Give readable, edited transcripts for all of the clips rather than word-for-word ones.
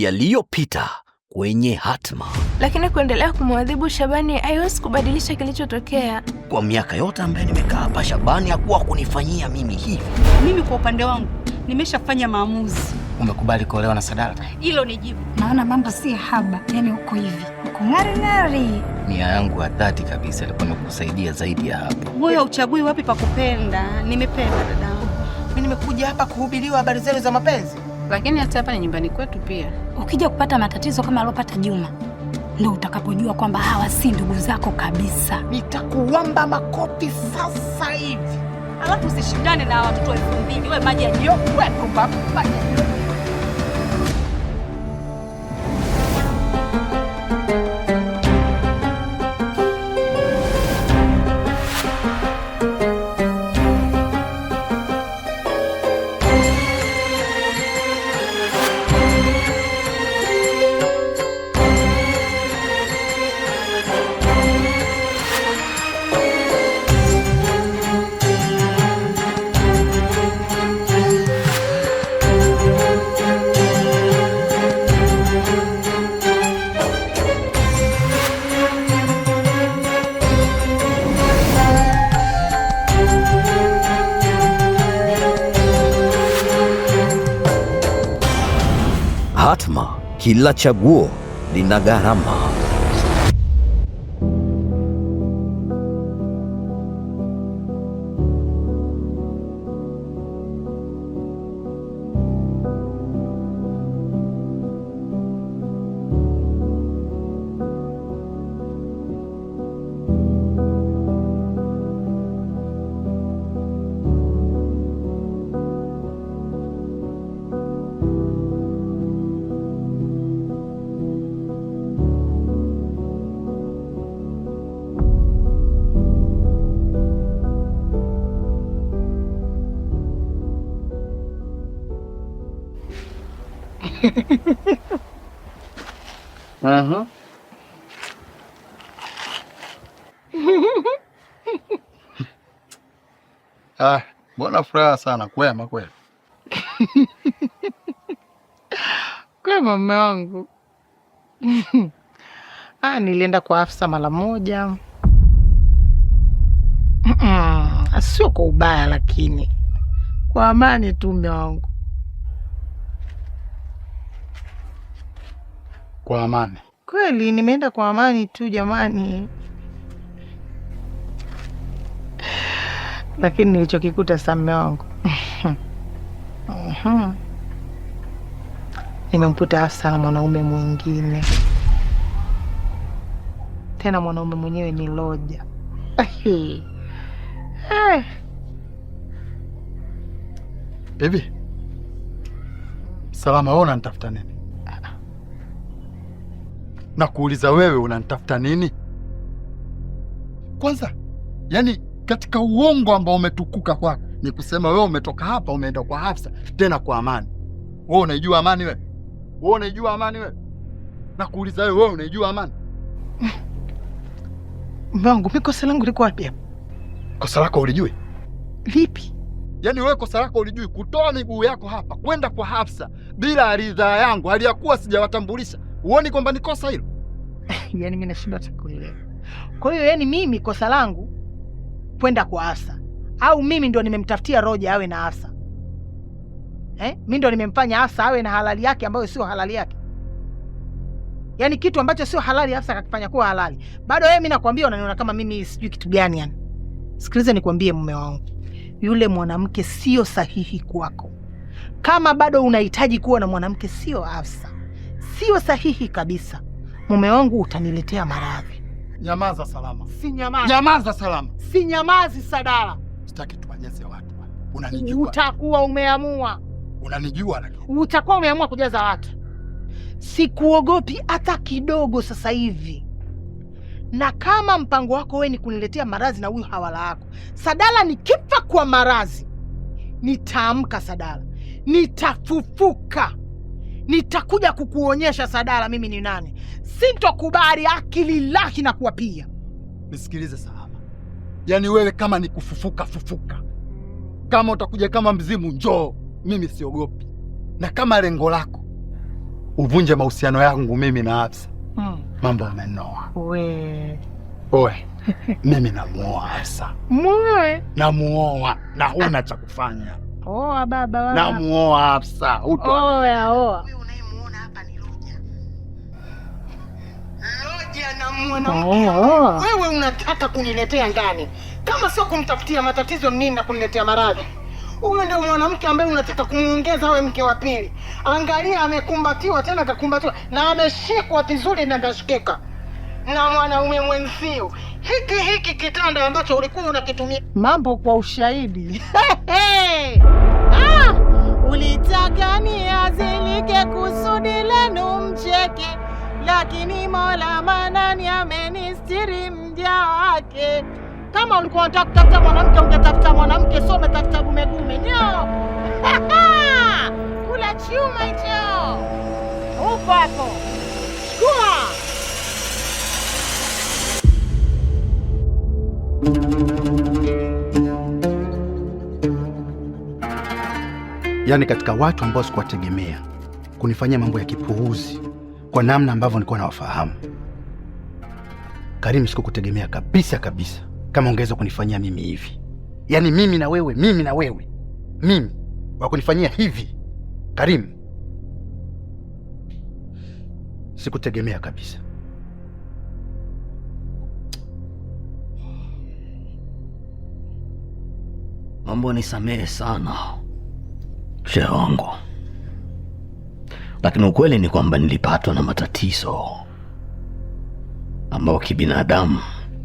yaliyopita kwenye Hatma. Lakini kuendelea kumwadhibu Shabani haiwezi kubadilisha kilichotokea. Kwa miaka yote ambaye nimekaa hapa, Shabani hakuwa kunifanyia mimi hivi. Mimi kwa upande wangu nimeshafanya maamuzi. Umekubali kuolewa na Sadala? Hilo ni jibu. Naona mambo si haba, yani uko hivi. Uko ngari. Nia yangu ya dhati kabisa ilikuwa ni kukusaidia zaidi ya hapo. Wewe uchagui wapi pa kupenda. Nimependa dadangu. Mimi nimekuja hapa kuhubiriwa habari zenu za mapenzi. Lakini hata hapa ni nyumbani kwetu pia. Ukija kupata matatizo kama alopata Juma, ndio utakapojua kwamba hawa si ndugu zako kabisa. Nitakuwamba makofi sasa hivi. Alafu usishindane na watoto 2000. Wewe maji ya jio kwetu baba. Hatma, kila chaguo lina gharama. Mbona furaha sana kwema kweli? Kwema mume wangu. Nilienda kwa afisa mara moja. Sio kwa ubaya, lakini kwa amani tu mume wangu. Kwa amani? Kweli nimeenda kwa amani tu jamani. Lakini nilichokikuta sasa mume wangu. Nimemkuta afisa na mwanaume mwingine. Tena mwanaume mwenyewe ni Loja. Hivi Salama, wewe unanitafuta nini? Na kuuliza wewe unanitafuta nini? Kwanza, yani katika uongo ambao umetukuka kwako ni kusema wewe umetoka hapa umeenda kwa Hafsa tena kwa amani. Wewe unaijua amani wewe? Wewe unaijua amani wewe? Na kuuliza wewe unaijua amani? Mungu, mimi kosa langu liko wapi hapa? Kosa lako ulijui? Lipi? Yaani wewe kosa lako ulijui kutoa miguu yako hapa kwenda kwa Hafsa bila ridhaa yangu, hali ya kuwa sijawatambulisha. Uone kwamba ni kosa hilo? Yaani mimi nashindwa hata kuelewa. Kwa hiyo yani mimi kosa langu kwenda kwa Hafsa, au mimi ndo nimemtafutia Roja awe na Hafsa? Mimi ndo nimemfanya Hafsa awe na halali yake ambayo sio halali yake? Yaani kitu ambacho sio halali Hafsa akakifanya kuwa halali. Bado wewe mimi nakwambia unaniona kama mimi sijui kitu gani yani. Sikiliza nikwambie mume wangu. Yule mwanamke sio sahihi kwako. Kama bado unahitaji kuwa na mwanamke sio Hafsa. Sio sahihi kabisa. Mume wangu utaniletea maradhi. Nyamaza Salama. Si nyamaza. Nyamaza Salama. Si nyamazi Sadala. Sitaki tuwanyeze watu. Unanijua. Utakuwa umeamua. Unanijua lakini. Utakuwa umeamua kujaza watu. Sikuogopi hata kidogo sasa hivi. Na kama mpango wako wewe ni kuniletea maradhi na huyu hawala wako, Sadala nikifa kwa maradhi, nitaamka Sadala. Nitafufuka. Nitakuja kukuonyesha Sadala mimi ni nani. Sintokubali akilillahi na kuwapia. Nisikilize Salama. Yaani wewe kama ni kufufuka fufuka. Kama utakuja kama mzimu njoo, mimi siogopi. Na kama lengo lako uvunje mahusiano yangu mimi na Hafsa. Mambo yamenoa. Oe, mimi namuoa Hafsa. Muoe? Namuoa na huna cha kufanya. Oa baba wewe. Namuoa Hafsa. Oa. Wewe unayemuona hapa ni Roja. Roja namuona. Wewe unataka kuniletea ndani. Kama sio kumtafutia matatizo nini na kuniletea maradhi. Huyo ndio mwanamke ambaye unataka kumuongeza awe mke wa pili. Angalia amekumbatiwa tena kakumbatiwa na ameshikwa vizuri na kashikeka. Na mwanaume mwenzio. Hiki kitanda ambacho ulikuwa unakitumia. Mambo kwa ushahidi. Ulitaka niazilike kusudi lenu mcheke, lakini Mola Manani amenistiri mja wake. Kama ulikuwa unataka kutafuta mwanamke ungetafuta mwanamke, sio umetafuta gumegume. Nyo. Kula chuma hicho. Upo hapo. Chukua. Yaani katika watu ambao sikuwategemea kunifanyia mambo ya kipuuzi kwa namna ambavyo nilikuwa nawafahamu. Karim, sikukutegemea kabisa kama ungeweza kunifanyia mimi hivi. Yaani mimi na wewe. Mimi wa kunifanyia hivi. Karim, sikutegemea kabisa. Mambo nisamehe sana shehe wangu, lakini ukweli ni kwamba nilipatwa na matatizo ambayo kibinadamu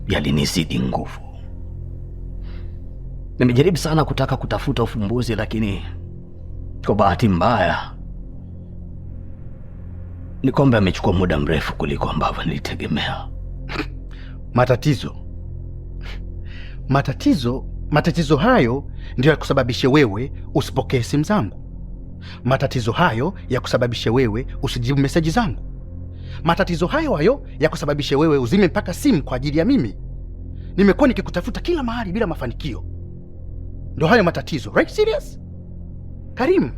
yalinizidi nguvu. Nimejaribu sana kutaka kutafuta ufumbuzi, lakini kwa bahati mbaya ni kwamba amechukua muda mrefu kuliko ambavyo nilitegemea. Matatizo hayo ndio ya kusababisha wewe usipokee simu zangu. Matatizo hayo ya kusababisha wewe usijibu meseji zangu. Matatizo hayo ya kusababisha wewe uzime mpaka simu kwa ajili ya mimi. Nimekuwa nikikutafuta kila mahali bila mafanikio. Ndio hayo matatizo. Right, serious? Karim.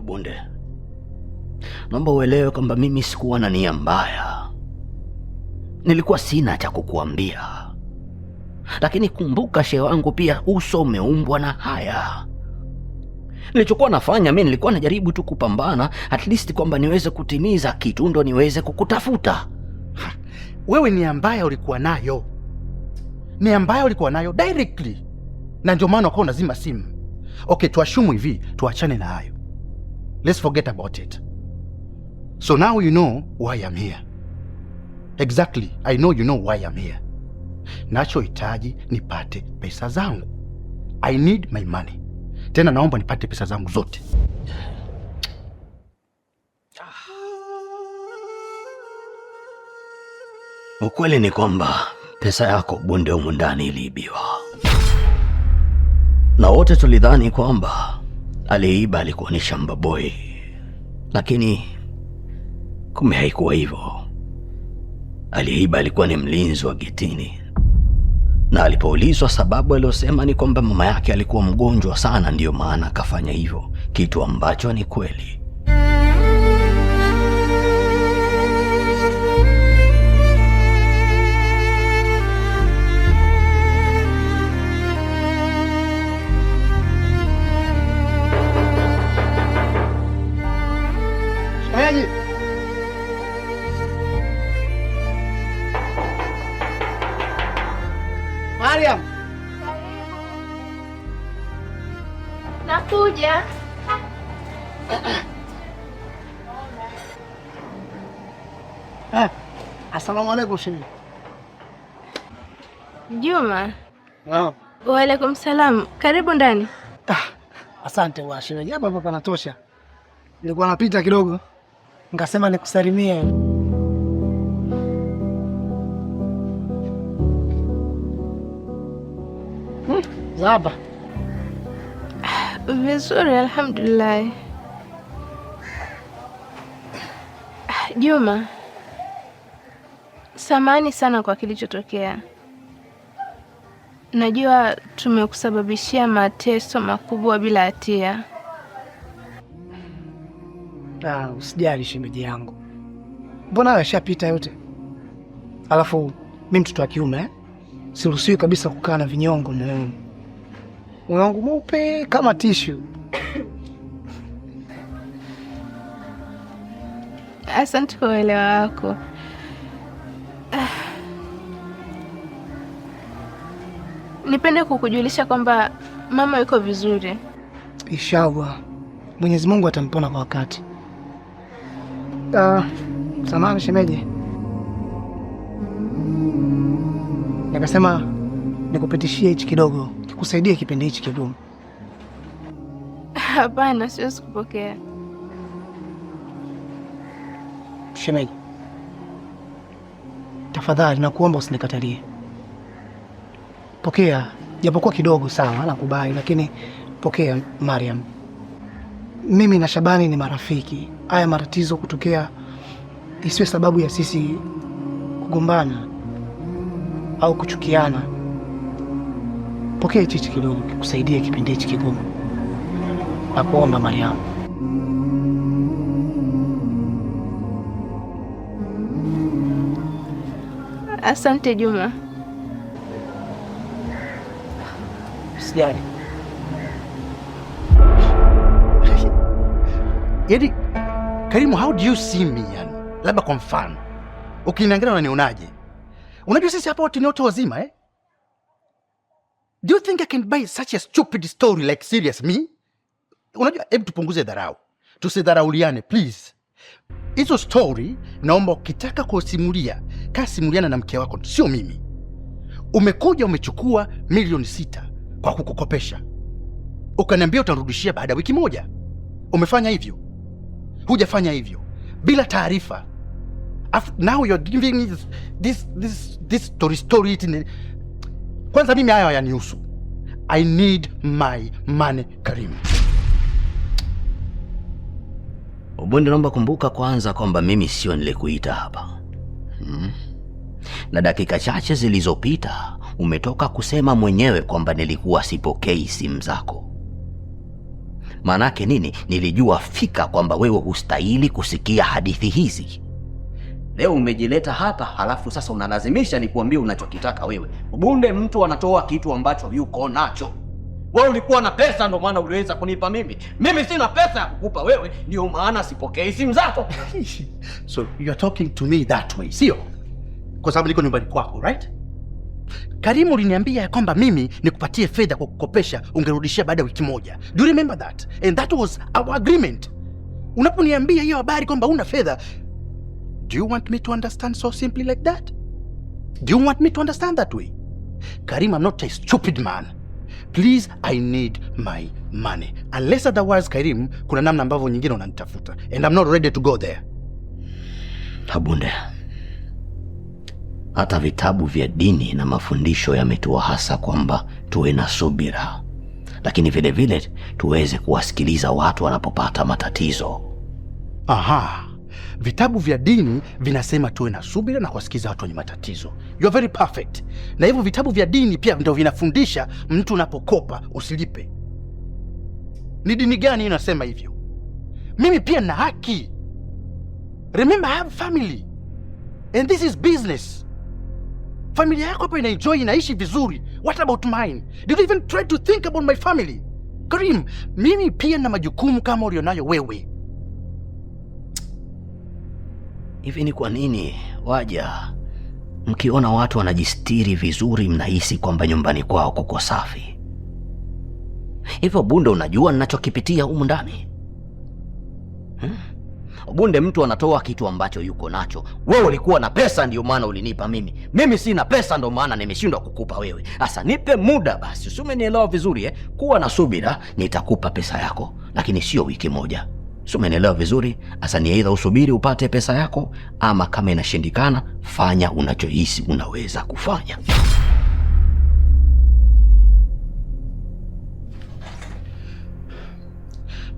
Bunde, naomba uelewe kwamba mimi sikuwa na nia mbaya. Nilikuwa sina cha kukuambia. Lakini kumbuka shehe wangu, pia uso umeumbwa na haya. Nilichokuwa nafanya mimi, nilikuwa najaribu tu kupambana at least kwamba niweze kutimiza kitu ndo niweze kukutafuta. Wewe nia mbaya ulikuwa nayo. Nia mbaya ulikuwa nayo directly. Na ndio maana ukawa unazima simu. Okay, tuashumu hivi, tuachane na hayo. Let's forget about it. So now you know why I'm here. Exactly, I know you know why I'm here. Nachohitaji nipate pesa zangu. I need my money. Tena naomba nipate pesa zangu zote. Ukweli ni kwamba pesa yako Bunde humu ndani iliibiwa. Na wote tulidhani kwamba aliiba alikuwa ni Shamba Boy. Lakini kumbe haikuwa hivyo. Aliiba alikuwa ni mlinzi wa getini. Na alipoulizwa sababu aliyosema ni kwamba mama yake alikuwa mgonjwa sana, ndiyo maana akafanya hivyo, kitu ambacho ni kweli. Shemeji. Mariam. Nakuja. Asalamu alaykum shemeji. Juma. Wa alaikum salam. Karibu ndani. Asante wa shemeji. Hapa panatosha. Nilikuwa napita kidogo, nikasema nikusalimie. Zaba. Vizuri, alhamdulillah. Juma, samahani sana kwa kilichotokea. Najua tumekusababishia mateso makubwa bila hatia. Usijali shemeji yangu, mbona hayo yashapita yote. Alafu mimi mtoto wa kiume siruhusiwi kabisa kukaa na vinyongo moyoni. Moyo wangu mweupe kama tishu. Asante kwa uelewa wako. Nipende kukujulisha kwamba mama yuko vizuri. Inshallah. Mwenyezi Mungu atampona kwa wakati. Samahani shemeji. Nikasema nikupitishie hichi kidogo, kikusaidie kipindi hichi kigumu. Hapana, siwezi kupokea. Shemeji, tafadhali nakuomba usinikatalie. Pokea, japokuwa kidogo sawa, nakubali, lakini pokea Mariam. Mimi na Shabani ni marafiki. Haya matatizo kutokea isiwe sababu ya sisi kugombana au kuchukiana. Pokea hichi kidogo kikusaidie kipindi hichi kigumu. Nakuomba Mariam. Asante Juma. Sijali. Yaani, Karimu, how do you see me yani? Labda kwa mfano, ukiniangalia unanionaje? Unajua sisi hapa wote ni watu wazima eh? Do you think I can buy such a stupid story like serious me? Unajua, hebu tupunguze dharau. Tusidharauliane please. Hizo story naomba ukitaka kusimulia, kasimuliana na mke wako, sio mimi. Umekuja umechukua milioni 6 kwa kukukopesha. Ukaniambia utarudishia baada ya wiki moja. Umefanya hivyo? Hujafanya hivyo. Bila taarifa. Now you're giving me this story. Kwanza mimi haya hayanihusu. I need my money, Karim. Ubonde, naomba kumbuka kwanza kwamba mimi sio nilikuita hapa. Na dakika chache zilizopita umetoka kusema mwenyewe kwamba nilikuwa sipokei simu zako. Maanake nini? Nilijua fika kwamba wewe hustahili kusikia hadithi hizi. Leo umejileta hapa, halafu sasa unalazimisha nikuambie unachokitaka wewe. Ubunde, mtu anatoa kitu ambacho yuko nacho. Wewe ulikuwa na pesa ndio maana uliweza kunipa mimi. Mimi sina pesa ya kukupa wewe, ndio maana sipokei simu zako. So you are talking to me that way, sio? Kwa sababu niko nyumbani kwako, right? Karimu uliniambia kwamba mimi nikupatie fedha kwa kukopesha, ungerudishia baada ya wiki moja. Do you remember that? And that was our agreement. Unaponiambia hiyo habari kwamba una fedha, do you want me to understand so simply like that? Do you want me to understand that way? Karim, I'm not a stupid man. Please, I need my money. Unless otherwise, Karim, kuna namna ambavyo nyingine unanitafuta. And I'm not ready to go there. Abunde, hata vitabu vya dini na mafundisho yametua hasa kwamba tuwe na subira. Lakini vile vile tuweze kuwasikiliza watu wanapopata matatizo. Aha. Vitabu vya dini vinasema tuwe na subira na kuwasikiza watu wenye matatizo. You are very perfect. Na hivyo vitabu vya dini pia ndio vinafundisha mtu unapokopa usilipe. Ni dini gani inasema hivyo? Mimi pia na haki. Remember, I have family. And this is business. Familia yako hapa inaenjoy, inaishi vizuri. What about mine? Did you even try to think about my family? Karim, mimi pia na majukumu kama ulionayo wewe. Hivi ni kwa nini waja mkiona watu wanajistiri vizuri mnahisi kwamba nyumbani kwao kuko safi? Hivyo Bunde, unajua ninachokipitia humu ndani? Bunde, mtu anatoa kitu ambacho yuko nacho. Wewe ulikuwa na pesa ndio maana ulinipa mimi. Mimi sina pesa ndio maana nimeshindwa kukupa wewe. Sasa nipe muda basi. Usumenielewa vizuri Kuwa na subira, nitakupa pesa yako, lakini sio wiki moja. Umenielewa vizuri? Asa ni aidha usubiri upate pesa yako, ama kama inashindikana fanya unachohisi unaweza kufanya.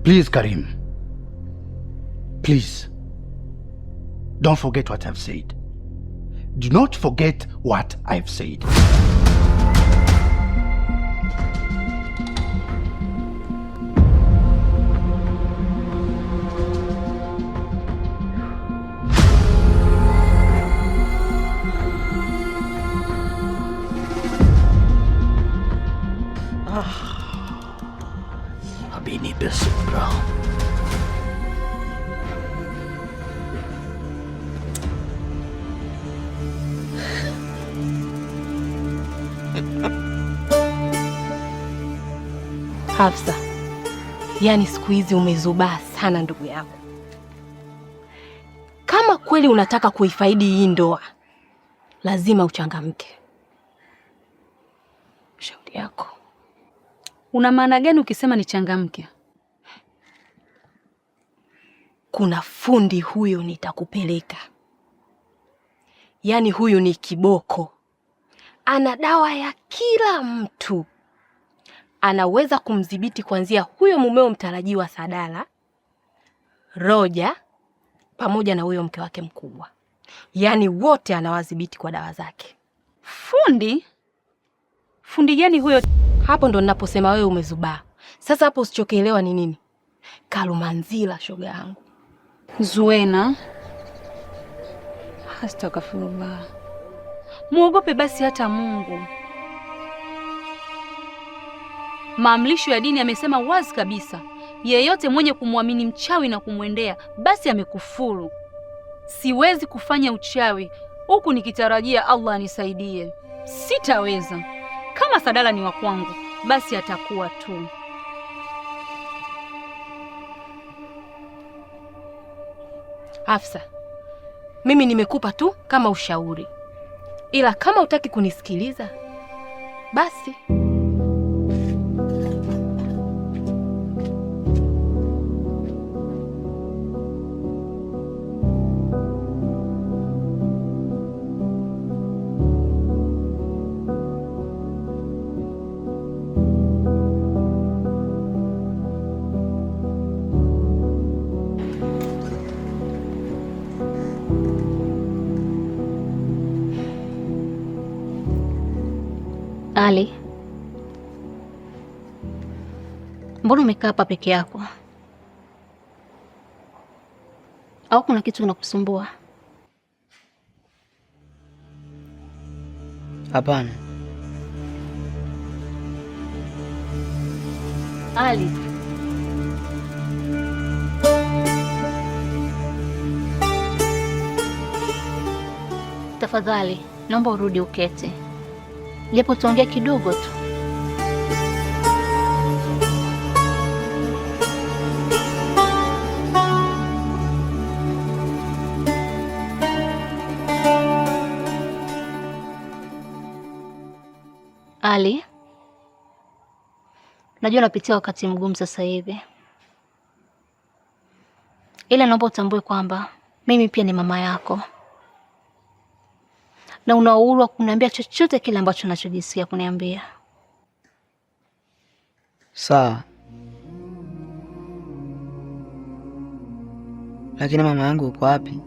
Please, Karim. Please. Don't forget what I've said. Do not forget what I've said. nipe subra. Hafsa, yaani siku hizi umezubaa sana ndugu yangu. Kama kweli unataka kuifaidi hii ndoa, lazima uchangamke. Shauri yako. Una maana gani ukisema nichangamke? Kuna fundi huyo nitakupeleka. Yaani huyu ni kiboko. Ana dawa ya kila mtu. Anaweza kumdhibiti kuanzia huyo mumeo mtarajiwa Sadala, Roja, pamoja na huyo mke wake mkubwa. Yaani wote anawadhibiti kwa dawa zake. Fundi? Fundi gani huyo? Hapo ndo ninaposema wewe umezubaa. Sasa hapo usichokielewa ni nini? Kalumanzila, shoga yangu. Zuena. Astaghfirullah. Muogope basi hata Mungu. Maamrisho ya dini yamesema wazi kabisa, yeyote mwenye kumwamini mchawi na kumwendea basi amekufuru. Siwezi kufanya uchawi huku nikitarajia Allah anisaidie. Sitaweza. Kama Sadala ni wa kwangu, basi atakuwa tu. Hafsa, mimi nimekupa tu kama ushauri. Ila kama hutaki kunisikiliza, basi Ali, mbona umekaa hapa peke yako? Au kuna kitu kinakusumbua? Hapana. Ali, tafadhali naomba urudi uketi. Japo tuongea kidogo tu. Ali, najua napitia wakati mgumu sasa hivi. Ila naomba utambue kwamba mimi pia ni mama yako. Na una uhuru wa kuniambia chochote kile ambacho unachojisikia kuniambia. Sawa. Lakini mama yangu uko wapi?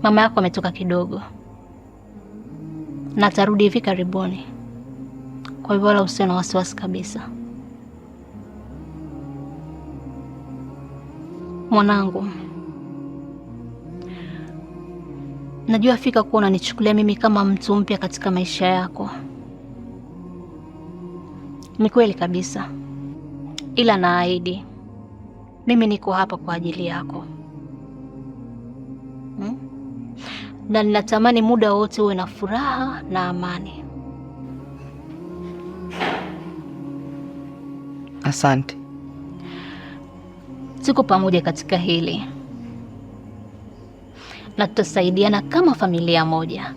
Mama yako ametoka kidogo na atarudi hivi karibuni. Kwa hivyo wala usiwe na wasiwasi kabisa. Mwanangu, najua fika kuwa unanichukulia mimi kama mtu mpya katika maisha yako. Ni kweli kabisa. Ila naahidi mimi niko hapa kwa ajili yako. Na ninatamani muda wote uwe na furaha na amani. Asante. Tuko pamoja katika hili. Na tutasaidiana kama familia moja.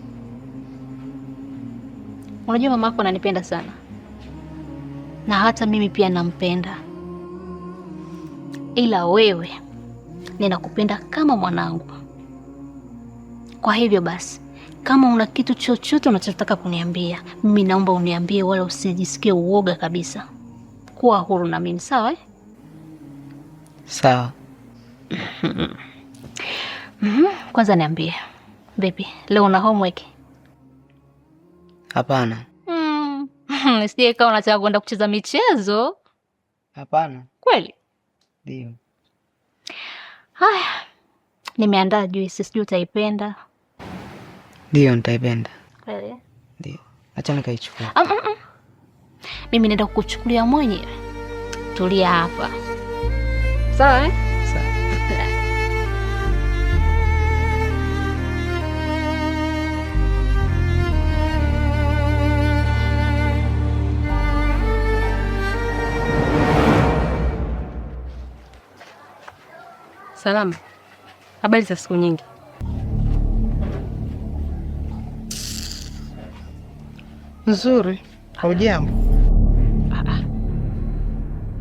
Unajua mama yako ananipenda sana. Na hata mimi pia nampenda. Ila wewe ninakupenda kama mwanangu. Kwa hivyo basi, kama una kitu chochote unachotaka kuniambia, mimi naomba uniambie wala usijisikie uoga kabisa. Kuwa huru na mimi, sawa? Sawa. Kwanza niambie, baby, leo una homework? Hapana. Nisije kama unataka kwenda kucheza michezo. Hapana. Kweli? Ndio. Haya. Nimeandaa juice, sijui utaipenda. Ndio, nitaipenda. Kweli? Ndio. Acha nikaichukue. Mimi naenda kukuchukulia mwenyewe. Tulia hapa. Sawa eh? Salama. Habari za siku nyingi. Nzuri. Haujambo?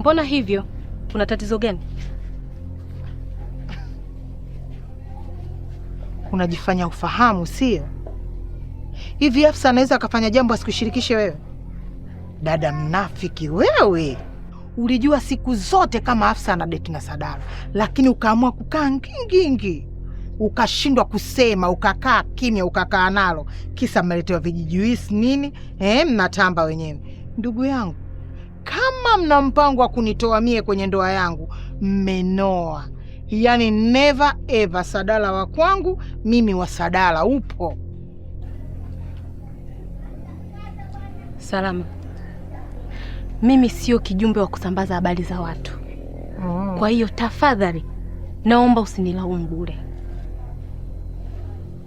Mbona hivyo? Kuna tatizo gani? Unajifanya ufahamu, sio? Hivi Hafsa anaweza akafanya jambo asikushirikishe wewe? Dada mnafiki wewe. Ulijua siku zote kama Hafsa ana date na Sadala, lakini ukaamua kukaa ngingingi. Ukashindwa kusema, ukakaa kimya, ukakaa nalo. Kisa mmeletewa vijijuisi nini? Mnatamba wenyewe. Ndugu yangu, kama mna mpango wa kunitoa mie kwenye ndoa yangu, mmenoa. Yaani never ever. Sadala wa kwangu, mimi wa Sadala. Upo? Salama. Mimi sio kijumbe wa kusambaza habari za watu. Kwa hiyo tafadhali naomba usinilaumu bure.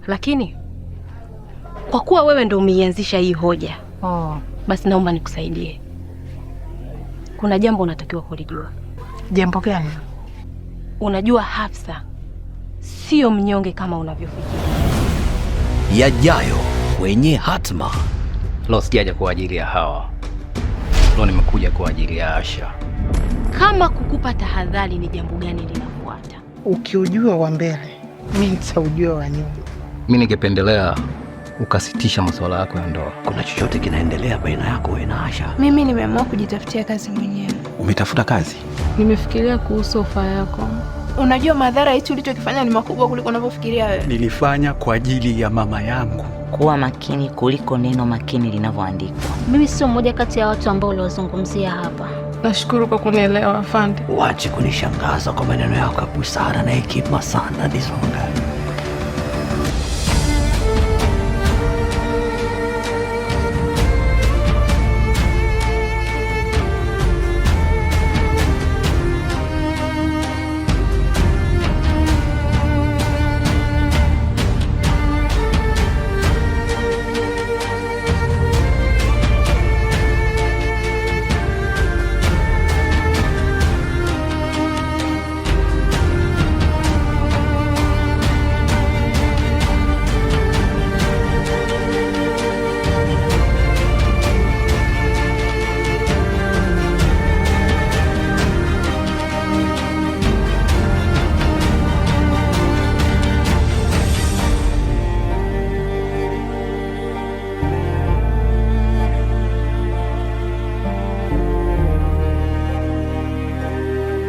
Lakini kwa kuwa wewe ndio umeianzisha hii hoja, basi naomba nikusaidie. Kuna jambo unatakiwa kulijua. Jambo gani? Unajua Hafsa sio mnyonge kama unavyofikiri. Yajayo kwenye Hatma. Leo sijaja kwa ajili ya Hawa. Leo nimekuja kwa ajili ya Asha. Kama kukupa tahadhari ni jambo gani linafuata? Ukiujua wa mbele, mimi nitaujua wa nyuma. Mimi ningependelea ukasitisha masuala yako ya ndoa. Kuna chochote kinaendelea baina yako wewe na Asha? Mimi nimeamua kujitafutia kazi mwenyewe. Umetafuta kazi? Nimefikiria kuhusu ofa yako. Unajua madhara hicho ulichokifanya ni makubwa kuliko unavyofikiria wewe. Nilifanya kwa ajili ya mama yangu. Kuwa makini kuliko neno makini linavyoandikwa. Mimi sio mmoja kati ya watu ambao uliwazungumzia hapa. Nashukuru kwa kunielewa afande. Wache kunishangaza kwa maneno yako ya busara na hekima sana Dizonga.